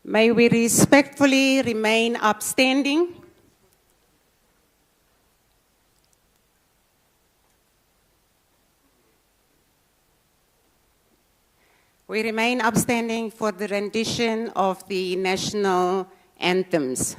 May we respectfully remain upstanding. We remain upstanding for the rendition of the national anthems.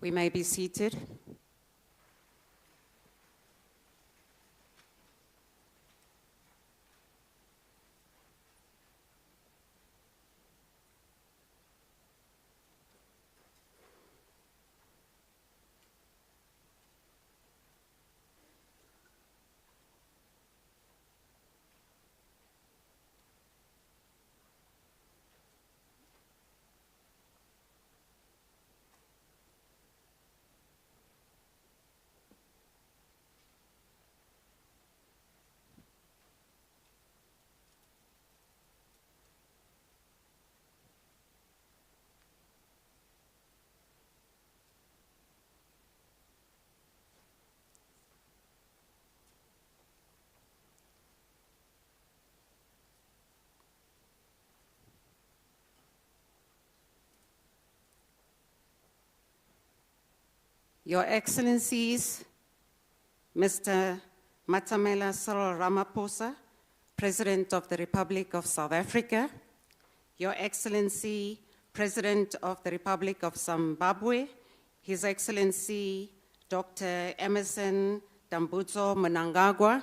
We may be seated. Your Excellencies, Mr. Matamela Cyril Ramaphosa, President of the Republic of South Africa, Your Excellency, President of the Republic of Zimbabwe, His Excellency Dr. Emerson Dambudzo Mnangagwa,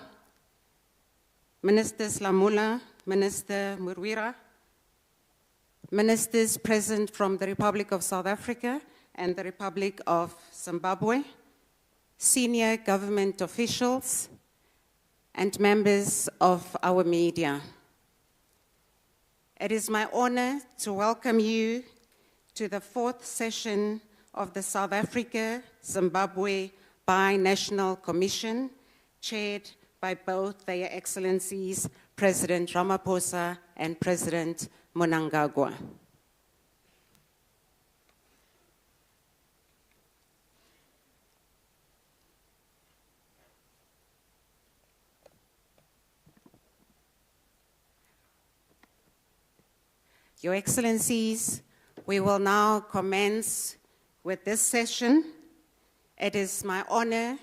Minister Slamula, Minister Murwira, Ministers present from the Republic of South Africa and the Republic of Zimbabwe, senior government officials, and members of our media. It is my honor to welcome you to the fourth session of the South Africa-Zimbabwe Bi-National Commission, chaired by both their Excellencies, President Ramaphosa and President Mnangagwa. Your Excellencies, we will now commence with this session. It is my honor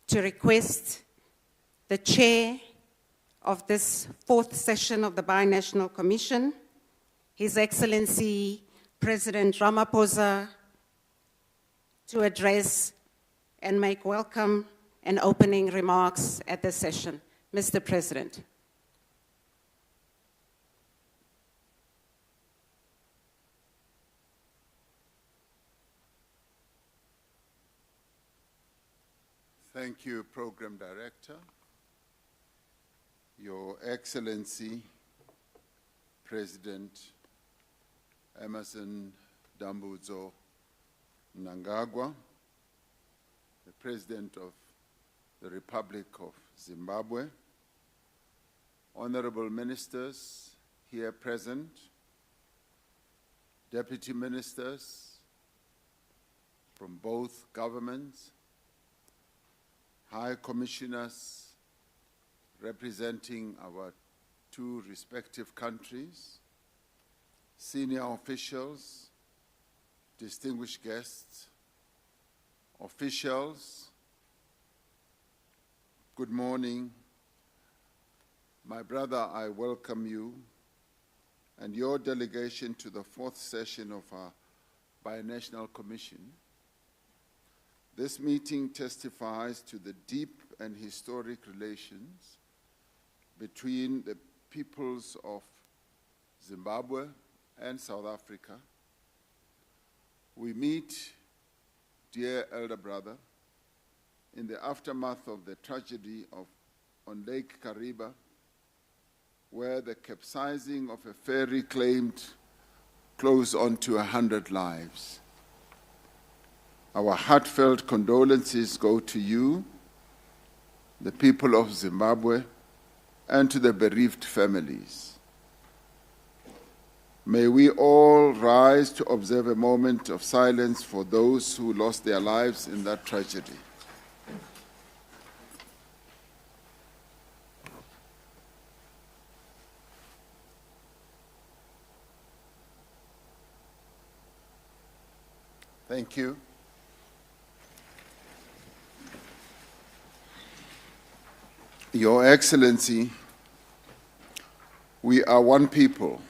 to request the chair of this fourth session of the Bi-National Commission, His Excellency President Ramaphosa, to address and make welcome and opening remarks at this session. Mr. President. Thank you, Program Director. Your Excellency, President Emerson Dambudzo Mnangagwa, the President of the Republic of Zimbabwe, Honorable Ministers here present, Deputy Ministers from both governments, High Commissioners representing our two respective countries, senior officials, distinguished guests, officials, good morning. My brother, I welcome you and your delegation to the fourth session of our Bi-National Commission. This meeting testifies to the deep and historic relations between the peoples of Zimbabwe and South Africa. We meet, dear elder brother, in the aftermath of the tragedy on Lake Kariba, where the capsizing of a ferry claimed close on to 100 lives. Our heartfelt condolences go to you, the people of Zimbabwe, and to the bereaved families. May we all rise to observe a moment of silence for those who lost their lives in that tragedy. Thank you. Your Excellency, we are one people.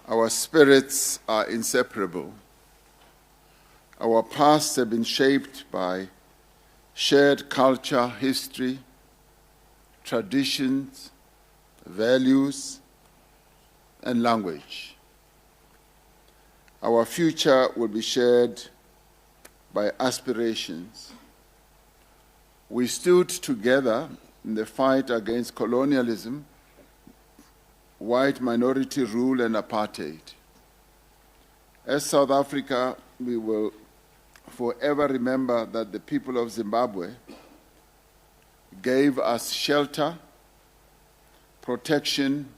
Our spirits are inseparable. Our pasts have been shaped by shared culture, history, traditions, values, and language. Our future will be shared by aspirations. We stood together in the fight against colonialism, white minority rule, and apartheid. As South Africa, we will forever remember that the people of Zimbabwe gave us shelter, protection,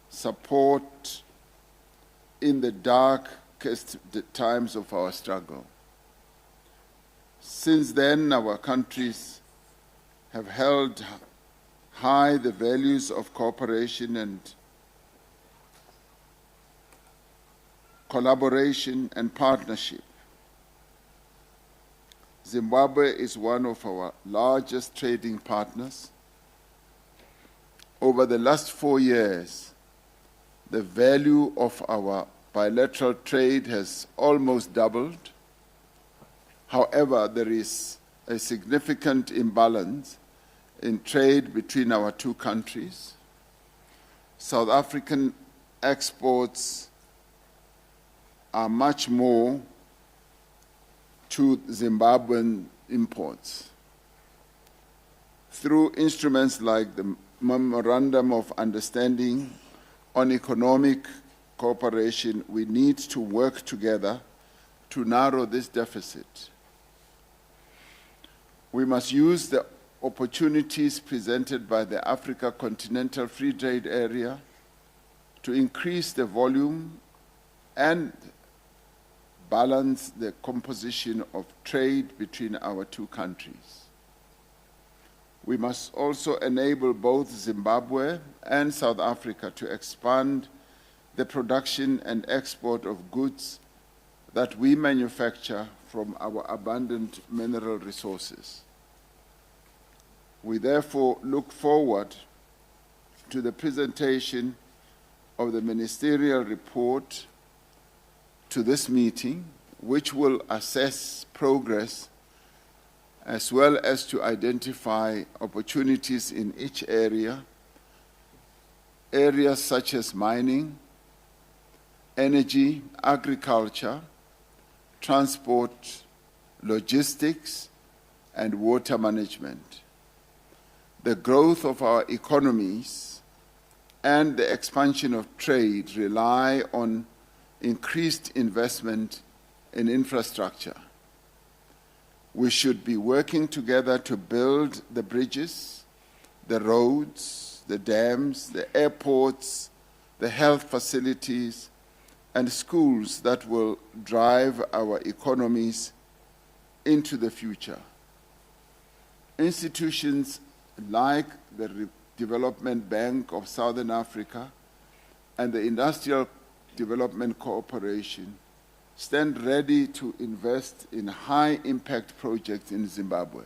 support in the darkest times of our struggle. Since then, our countries have held high the values of cooperation and collaboration and partnership. Zimbabwe is one of our largest trading partners. Over the last 4 years, the value of our bilateral trade has almost doubled. However, there is a significant imbalance in trade between our two countries. South African exports are much more to Zimbabwean imports. Through instruments like the Memorandum of Understanding on Economic Cooperation, we need to work together to narrow this deficit. We must use the opportunities presented by the Africa Continental Free Trade Area to increase the volume and balance the composition of trade between our two countries. We must also enable both Zimbabwe and South Africa to expand the production and export of goods that we manufacture from our abundant mineral resources. We therefore look forward to the presentation of the ministerial report to this meeting, which will assess progress as well as to identify opportunities in each area, areas such as mining, energy, agriculture, transport, logistics, and water management. The growth of our economies and the expansion of trade rely on increased investment in infrastructure. We should be working together to build the bridges, the roads, the dams, the airports, the health facilities, and schools that will drive our economies into the future. Institutions like the Development Bank of Southern Africa and the Industrial Development Corporation stand ready to invest in high-impact projects in Zimbabwe.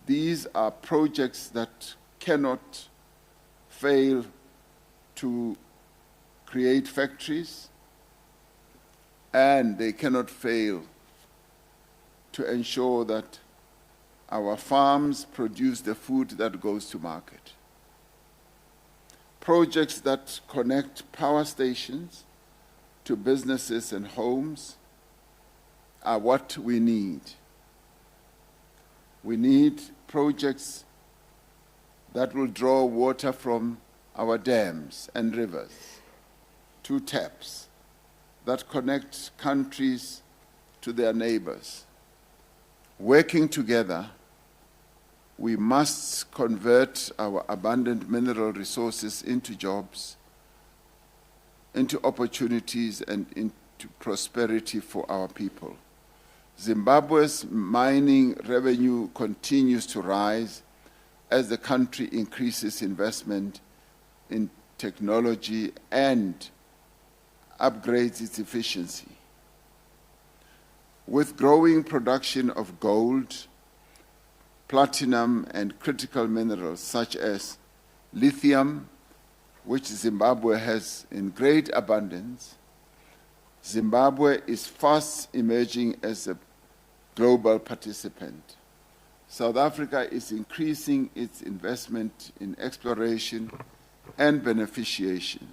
These are projects that cannot fail to create factories, and they cannot fail to ensure that our farms produce the food that goes to market. Projects that connect power stations to businesses and homes are what we need. We need projects that will draw water from our dams and rivers to taps that connect countries to their neighbors. Working together, we must convert our abundant mineral resources into jobs, into opportunities, and into prosperity for our people. Zimbabwe's mining revenue continues to rise as the country increases investment in technology and upgrades its efficiency. With growing production of gold, platinum, and critical minerals such as lithium, which Zimbabwe has in great abundance, Zimbabwe is fast emerging as a global participant. South Africa is increasing its investment in exploration and beneficiation.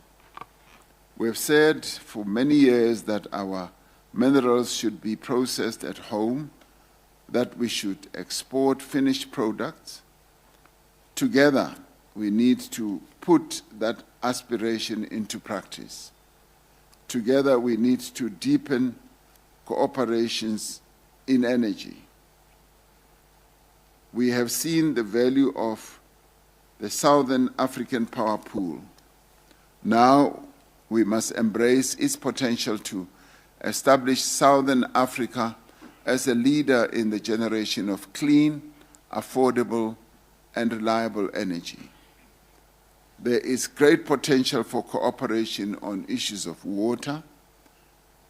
We've said for many years that our minerals should be processed at home, that we should export finished products. Together, we need to put that aspiration into practice. Together, we need to deepen cooperations in energy. We have seen the value of the Southern African power pool. Now, we must embrace its potential to establish Southern Africa as a leader in the generation of clean, affordable, and reliable energy. There is great potential for cooperation on issues of water,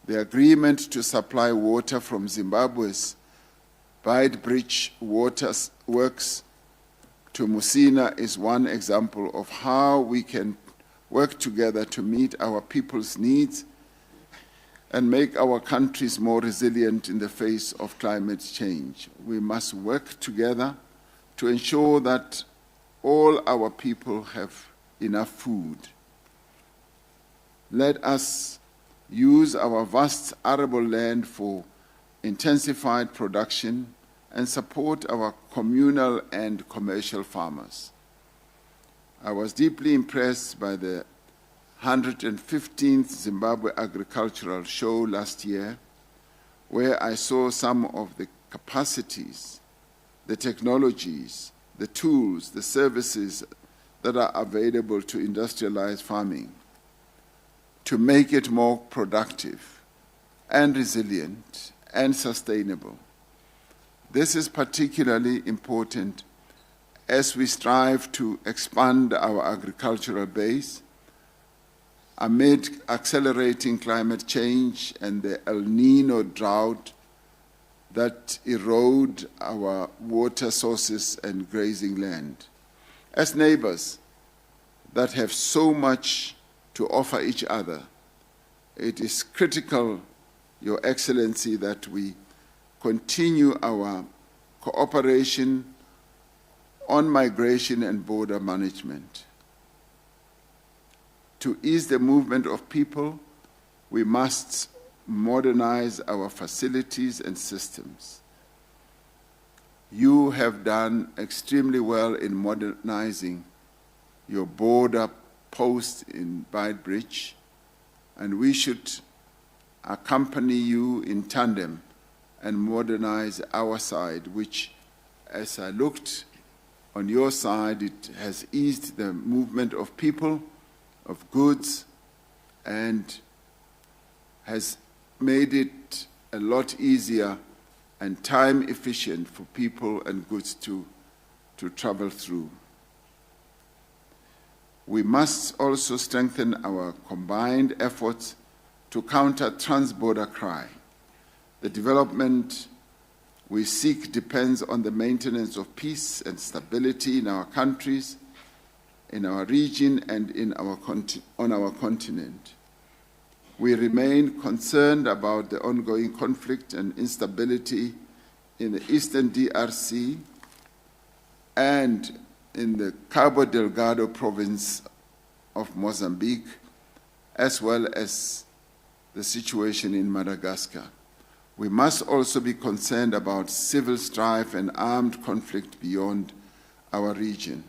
The agreement to supply water from Zimbabwe's Beitbridge Water Works to Musina is one example of how we can work together to meet our people's needs and make our countries more resilient in the face of climate change. We must work together to ensure that all our people have enough food. Let us use our vast arable land for intensified production and support our communal and commercial farmers. I was deeply impressed by the 115th Zimbabwe Agricultural Show last year, where I saw some of the capacities, the technologies, the tools, the services that are available to industrialize farming, to make it more productive and resilient and sustainable. This is particularly important as we strive to expand our agricultural base amid accelerating climate change and the El Nino drought that erode our water sources and grazing land. As neighbors that have so much to offer each other, it is critical, Your Excellency, that we continue our cooperation on migration and border management. To ease the movement of people, we must modernize our facilities and systems. You have done extremely well in modernizing your border post in Beitbridge, and we should accompany you in tandem and modernize our side, which, as I looked on your side, it has eased the movement of people, of goods, and has made it a lot easier and time efficient for people and goods to travel through. We must also strengthen our combined efforts to counter trans-border crime. The development we seek depends on the maintenance of peace and stability in our countries, in our region, and on our continent. We remain concerned about the ongoing conflict and instability in the eastern DRC and in the Cabo Delgado province of Mozambique, as well as the situation in Madagascar. We must also be concerned about civil strife and armed conflict beyond our region.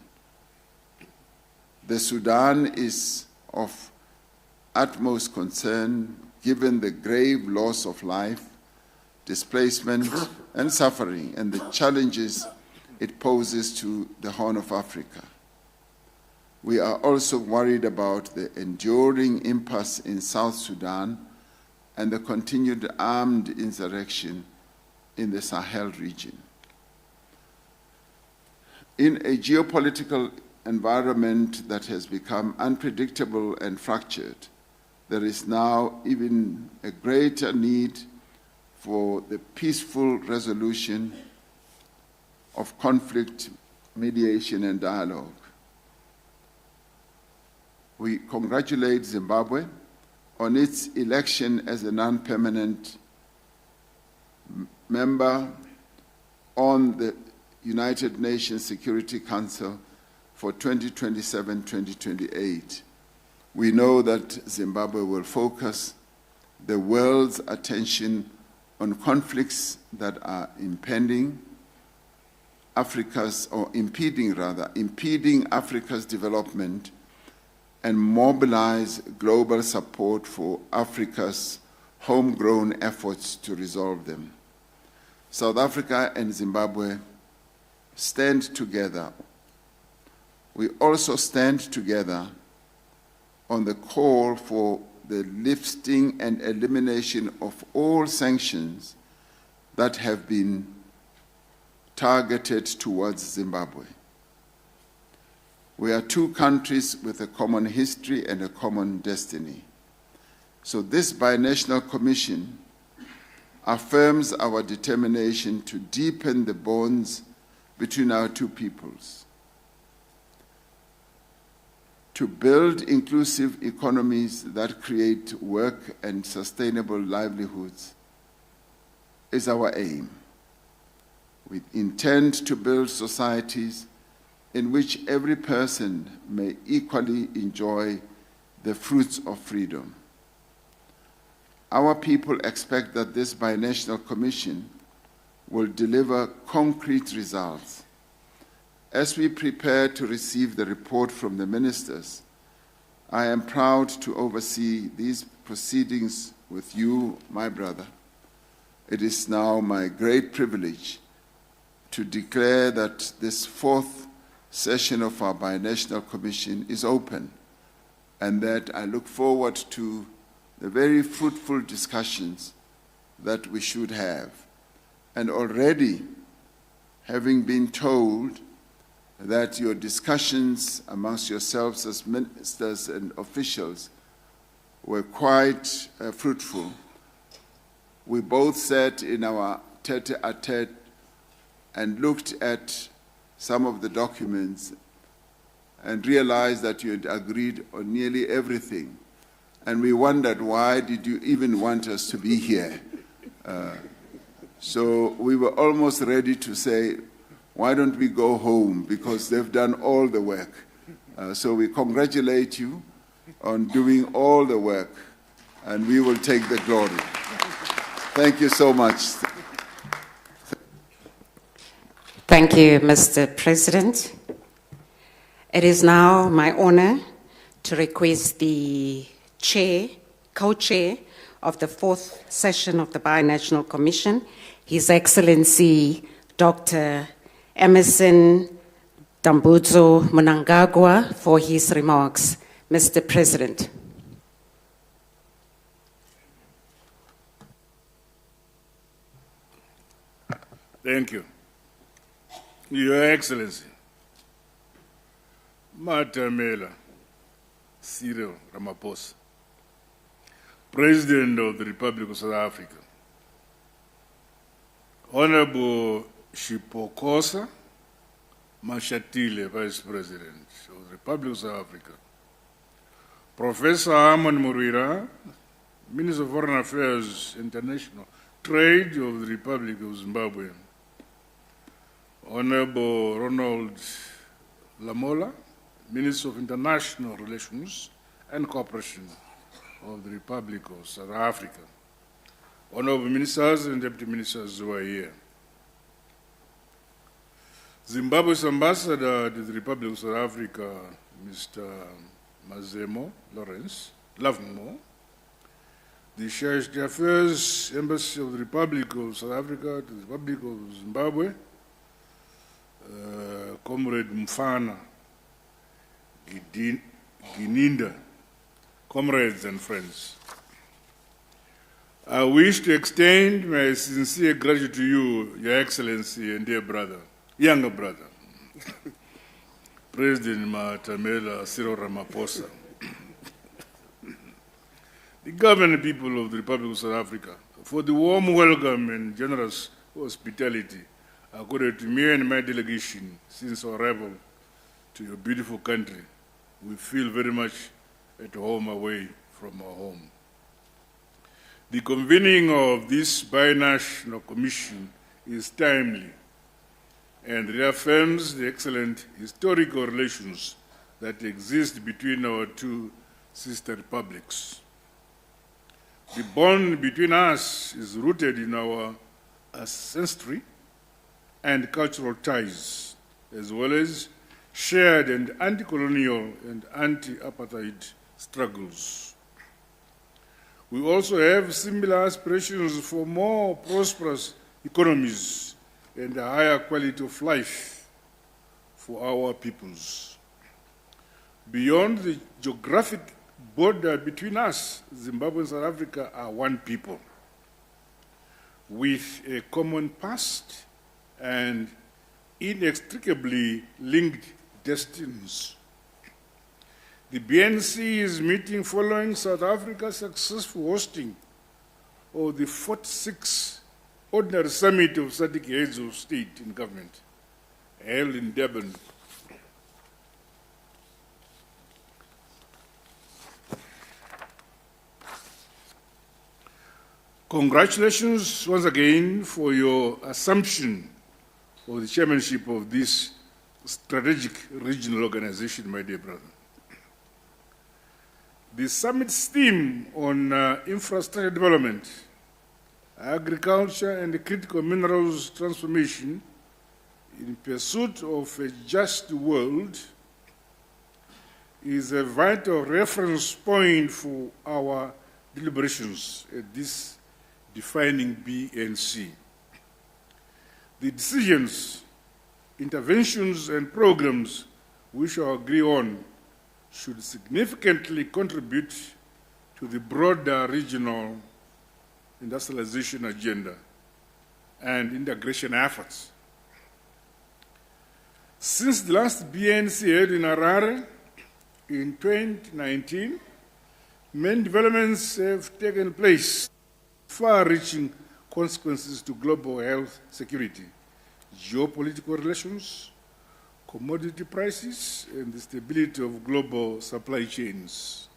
The Sudan is of utmost concern given the grave loss of life, displacement, and suffering, and the challenges it poses to the Horn of Africa. We are also worried about the enduring impasse in South Sudan and the continued armed insurrection in the Sahel region. In a geopolitical environment that has become unpredictable and fractured, there is now even a greater need for the peaceful resolution of conflict, mediation, and dialogue. We congratulate Zimbabwe on its election as a non-permanent member on the United Nations Security Council for 2027-2028. We know that Zimbabwe will focus the world's attention on conflicts that are impeding Africa's development and mobilize global support for Africa's homegrown efforts to resolve them. South Africa and Zimbabwe stand together. We also stand together on the call for the lifting and elimination of all sanctions that have been targeted towards Zimbabwe. We are two countries with a common history and a common destiny. So this binational commission affirms our determination to deepen the bonds between our two peoples, to build inclusive economies that create work and sustainable livelihoods is our aim. We intend to build societies in which every person may equally enjoy the fruits of freedom. Our people expect that this binational commission will deliver concrete results. As we prepare to receive the report from the ministers, I am proud to oversee these proceedings with you, my brother. It is now my great privilege to declare that this fourth session of our binational commission is open, and that I look forward to the very fruitful discussions that we should have. And already, having been told that your discussions amongst yourselves as ministers and officials were quite fruitful, we both sat in our tete-a-tete and looked at some of the documents and realized that you had agreed on nearly everything. And we wondered, why did you even want us to be here? So we were almost ready to say, why don't we go home, because they've done all the work. So we congratulate you on doing all the work, and we will take the glory. Thank you so much. Thank you, Mr. President. It is now my honor to request the co-chair of the fourth session of the Binational Commission, His Excellency Dr. Emerson Dambudzo Mnangagwa, for his remarks. Mr. President. Thank you. Your Excellency, Matamela Cyril Ramaphosa, President of the Republic of South Africa, Honorable Shipokosa Mashatile, Vice President of the Republic of South Africa, Professor Amon Murira, Minister of Foreign Affairs, International Trade of the Republic of Zimbabwe, Honorable Ronald Lamola, Minister of International Relations and Cooperation of the Republic of South Africa, Honorable Ministers and Deputy Ministers who are here, Zimbabwe's Ambassador to the Republic of South Africa, Mr. Mazemo Lawrence Lovemore, the Charge d'Affaires Embassy of the Republic of South Africa to the Republic of Zimbabwe, Comrade Mfana Gininda, comrades and friends. I wish to extend my sincere gratitude to you, Your Excellency and dear brother, younger brother, President Matamela Cyril Ramaphosa, the governing people of the Republic of South Africa, for the warm welcome and generous hospitality accorded to me and my delegation since our arrival to your beautiful country. We feel very much at home away from our home. The convening of this binational commission is timely and reaffirms the excellent historical relations that exist between our two sister republics. The bond between us is rooted in our ancestry and cultural ties, as well as shared and anti-colonial and anti-apartheid struggles. We also have similar aspirations for more prosperous economies and a higher quality of life for our peoples. Beyond the geographic border between us, Zimbabwe and South Africa are one people with a common past and inextricably linked destinies. The BNC is meeting following South Africa's successful hosting of the 46th Ordinary Summit of SADC Heads of State and Government, held in Durban. Congratulations once again for your assumption of the chairmanship of this strategic regional organization, my dear brother. The summit's theme on infrastructure development, agriculture and critical minerals transformation in pursuit of a just world is a vital reference point for our deliberations at this defining BNC. The decisions, interventions, and programs we shall agree on should significantly contribute to the broader regional industrialization agenda and integration efforts. Since the last BNC held in Harare in 2019, many developments have taken place, far-reaching consequences to global health security, geopolitical relations, commodity prices, and the stability of global supply chains.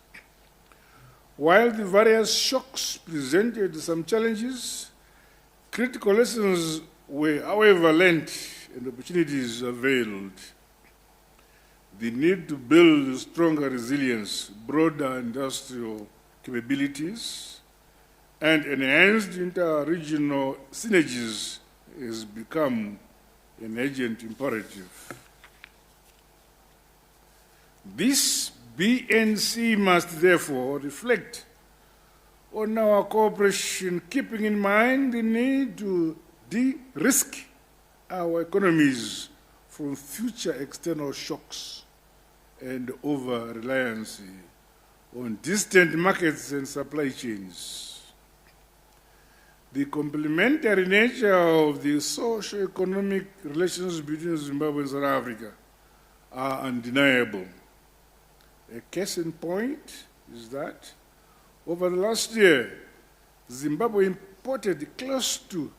While the various shocks presented some challenges, critical lessons were, however, learned and opportunities availed. The need to build stronger resilience, broader industrial capabilities, and enhanced inter-regional synergies has become an urgent imperative. This BNC must therefore reflect on our cooperation, keeping in mind the need to de-risk our economies from future external shocks and over-reliance on distant markets and supply chains. The complementary nature of the socio-economic relations between Zimbabwe and South Africa are undeniable. A case in point is that over the last year, Zimbabwe imported close to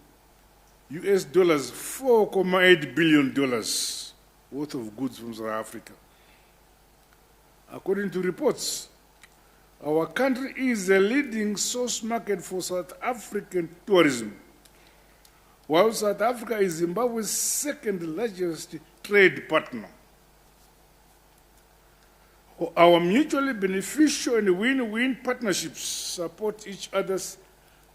US dollars $4.8 billion worth of goods from South Africa. According to reports, our country is a leading source market for South African tourism, while South Africa is Zimbabwe's second largest trade partner. Our mutually beneficial and win-win partnerships support each other's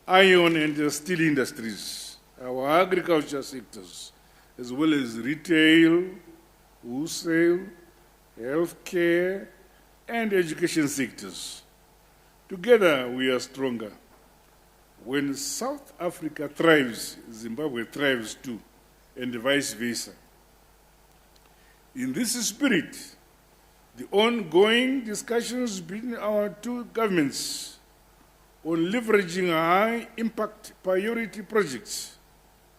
iron and steel industries, our agriculture sectors, as well as retail, wholesale, healthcare, and education sectors. Together, we are stronger. When South Africa thrives, Zimbabwe thrives too, and vice versa. In this spirit, the ongoing discussions between our two governments on leveraging high-impact priority projects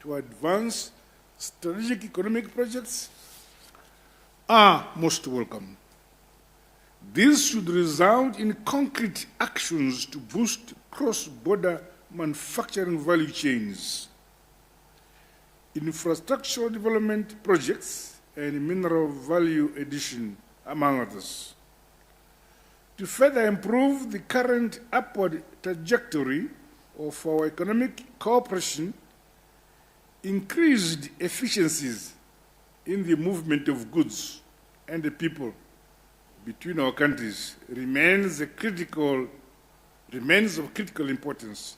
to advance strategic economic projects are most welcome. This should result in concrete actions to boost cross-border manufacturing value chains, infrastructural development projects, and mineral value addition, among others. To further improve the current upward trajectory of our economic cooperation, increased efficiencies in the movement of goods and the people between our countries remains of critical importance.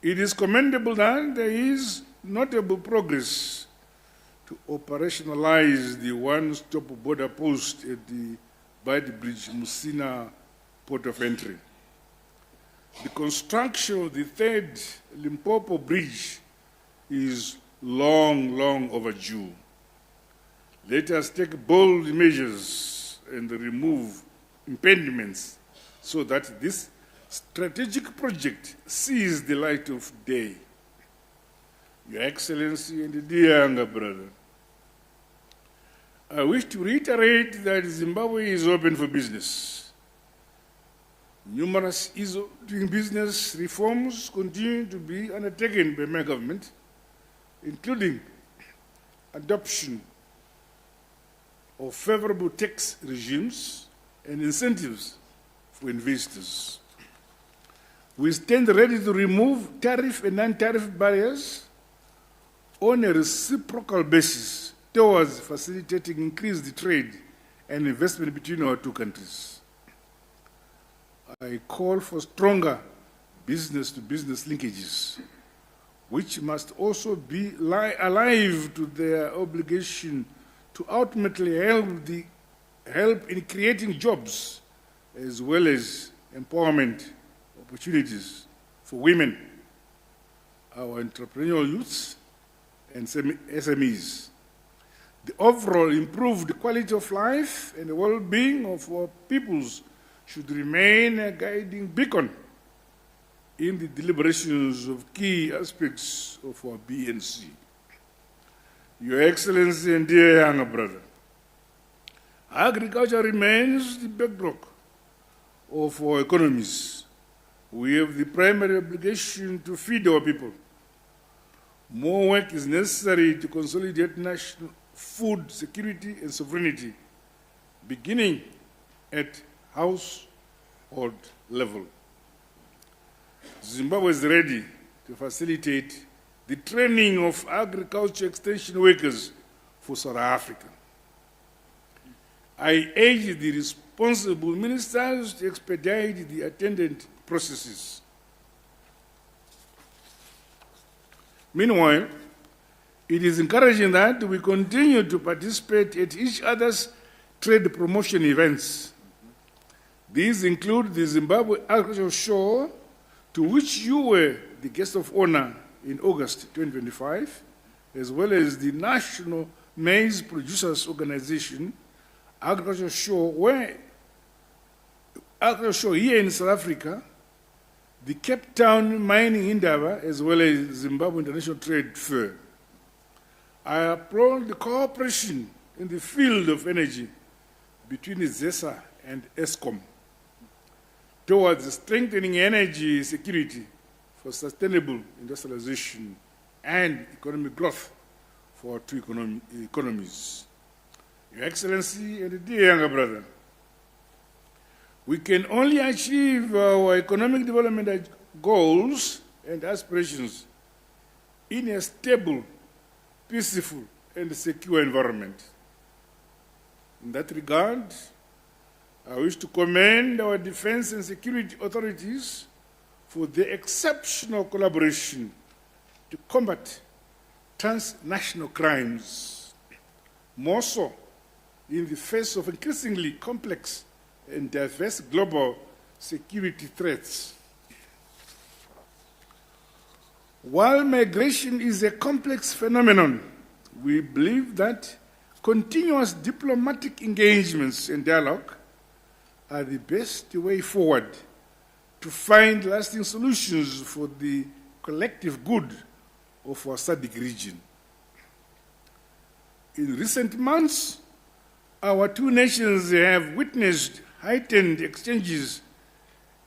It is commendable that there is notable progress to operationalize the one-stop border post at the Bridge Musina port of entry. The construction of the third Limpopo Bridge is long overdue. Let us take bold measures and remove impediments so that this strategic project sees the light of day. Your Excellency and dear younger brother, I wish to reiterate that Zimbabwe is open for business. Numerous ease of doing business reforms continue to be undertaken by my government, including adoption of favorable tax regimes and incentives for investors. We stand ready to remove tariff and non-tariff barriers on a reciprocal basis towards facilitating increased trade and investment between our two countries. I call for stronger business-to-business linkages, which must also be alive to their obligation to ultimately help in creating jobs as well as empowerment opportunities for women, our entrepreneurial youths, and SMEs. The overall improved quality of life and the well-being of our peoples should remain a guiding beacon in the deliberations of key aspects of our BNC. Your Excellency and dear younger brother, agriculture remains the bedrock of our economies. We have the primary obligation to feed our people. More work is necessary to consolidate national food security and sovereignty, beginning at household level. Zimbabwe is ready to facilitate the training of agriculture extension workers for South Africa. I urge the responsible ministers to expedite the attendant processes. Meanwhile, it is encouraging that we continue to participate at each other's trade promotion events. These include the Zimbabwe Agricultural Show, to which you were the guest of honor in August 2025, as well as the National Maize Producers Organization Agricultural Show here in South Africa, the Cape Town Mining Indaba, as well as Zimbabwe International Trade Fair. I applaud the cooperation in the field of energy between ZESA and ESCOM towards strengthening energy security for sustainable industrialization and economic growth for our two economies. Your Excellency and dear younger brother, we can only achieve our economic development goals and aspirations in a stable, peaceful, and secure environment. In that regard, I wish to commend our defense and security authorities for their exceptional collaboration to combat transnational crimes, more so in the face of increasingly complex and diverse global security threats. While migration is a complex phenomenon, we believe that continuous diplomatic engagements and dialogue are the best way forward to find lasting solutions for the collective good of our SADC region. In recent months, our two nations have witnessed heightened exchanges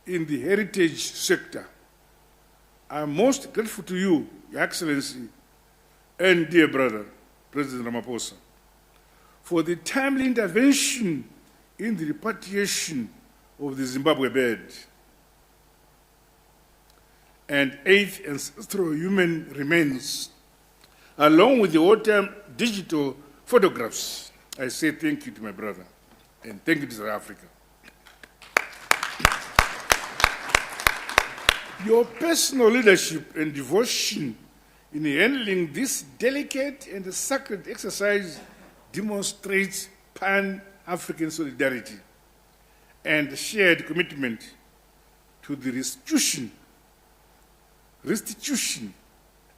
in the heritage sector. I am most grateful to you, Your Excellency, and dear brother, President Ramaphosa, for the timely intervention in the repatriation of the Zimbabwe bird and 8 ancestral human remains, along with the all-time digital photographs. I say thank you to my brother, and thank you to South Africa. Your personal leadership and devotion in handling this delicate and sacred exercise demonstrates Pan-African solidarity and shared commitment to the restitution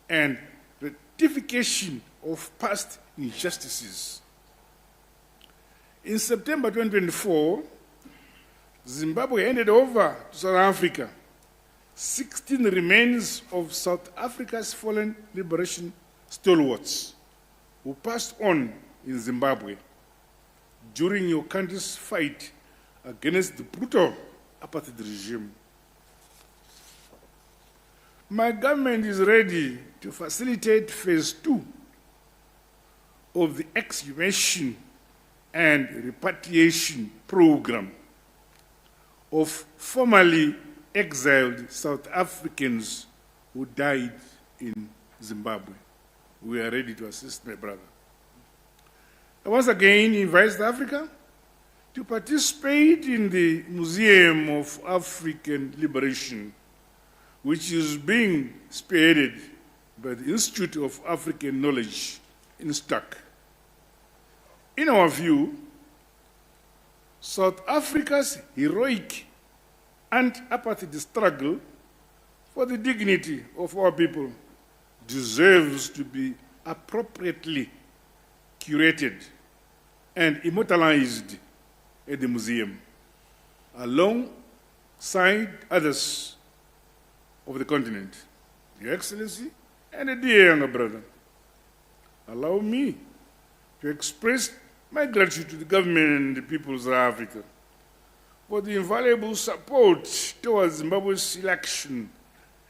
and rectification of past injustices. In September 2024, Zimbabwe handed over to South Africa 16 remains of South Africa's fallen liberation stalwarts who passed on in Zimbabwe during your country's fight against the brutal apartheid regime. My government is ready to facilitate phase 2 of the exhumation and repatriation program of formerly exiled South Africans who died in Zimbabwe. We are ready to assist, my brother. I once again invite Africa to participate in the Museum of African Liberation, which is being spearheaded by the Institute of African Knowledge in Stock. In our view, South Africa's heroic anti-apartheid struggle for the dignity of our people deserves to be appropriately curated and immortalized at the museum, alongside others of the continent. Your Excellency and a dear younger brother, allow me to express my gratitude to the government and the people of South Africa for the invaluable support towards Zimbabwe's selection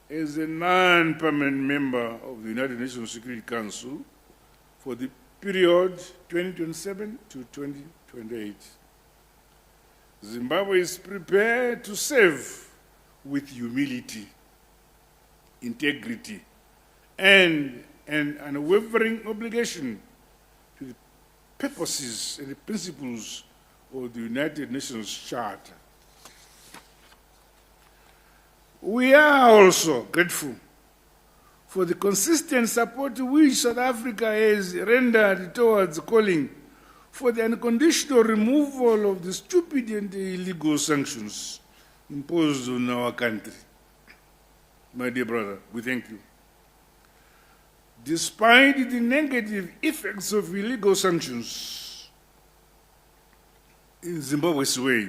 as a non-permanent member of the United Nations Security Council for the period 2027 to 2028. Zimbabwe is prepared to serve with humility, integrity, and an unwavering obligation to the purposes and the principles of the United Nations Charter. We are also grateful for the consistent support which South Africa has rendered towards calling for the unconditional removal of the stupid and illegal sanctions imposed on our country. My dear brother, we thank you. Despite the negative effects of illegal sanctions in Zimbabwe's way,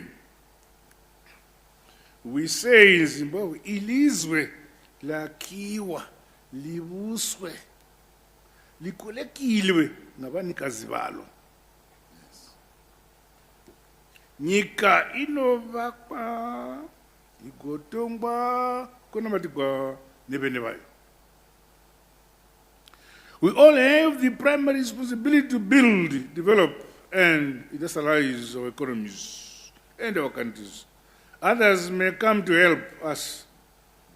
we say in Zimbabwe, ilizwe lakhiwa libuswe likhulekilwe ngabanikazi balo. Nyika inovakwa igotongwa konamatigwa nebene bayo. We all have the primary responsibility to build, develop, and industrialize our economies and our countries. Others may come to help us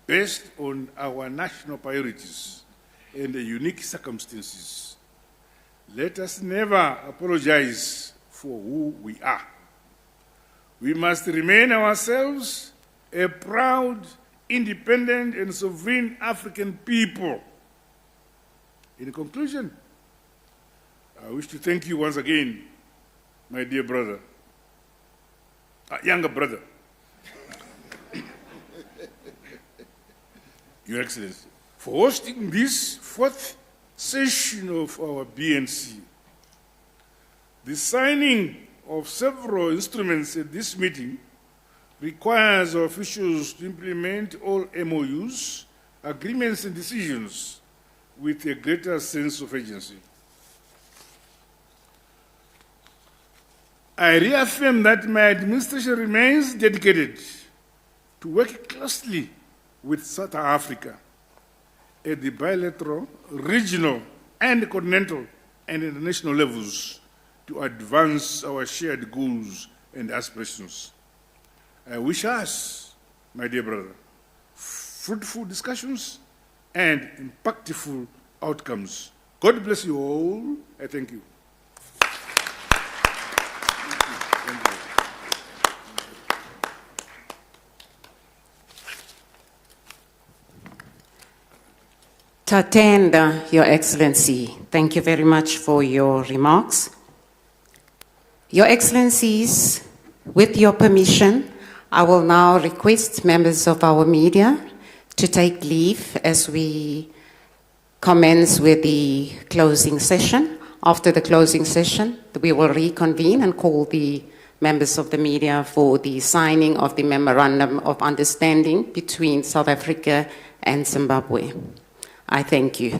based on our national priorities and the unique circumstances. Let us never apologize for who we are. We must remain ourselves a proud, independent, and sovereign African people. In conclusion, I wish to thank you once again, my dear brother, younger brother, Your Excellency, for hosting this fourth session of our BNC. The signing of several instruments at this meeting requires our officials to implement all MOUs, agreements, and decisions with a greater sense of agency. I reaffirm that my administration remains dedicated to work closely with South Africa at the bilateral, regional, and continental and international levels to advance our shared goals and aspirations. I wish us, my dear brother, fruitful discussions and impactful outcomes. God bless you all. I thank you. Tatenda, Your Excellency, thank you very much for your remarks. Your Excellencies, with your permission, I will now request members of our media to take leave as we commence with the closing session. After the closing session, we will reconvene and call the members of the media for the signing of the Memorandum of Understanding between South Africa and Zimbabwe. I thank you.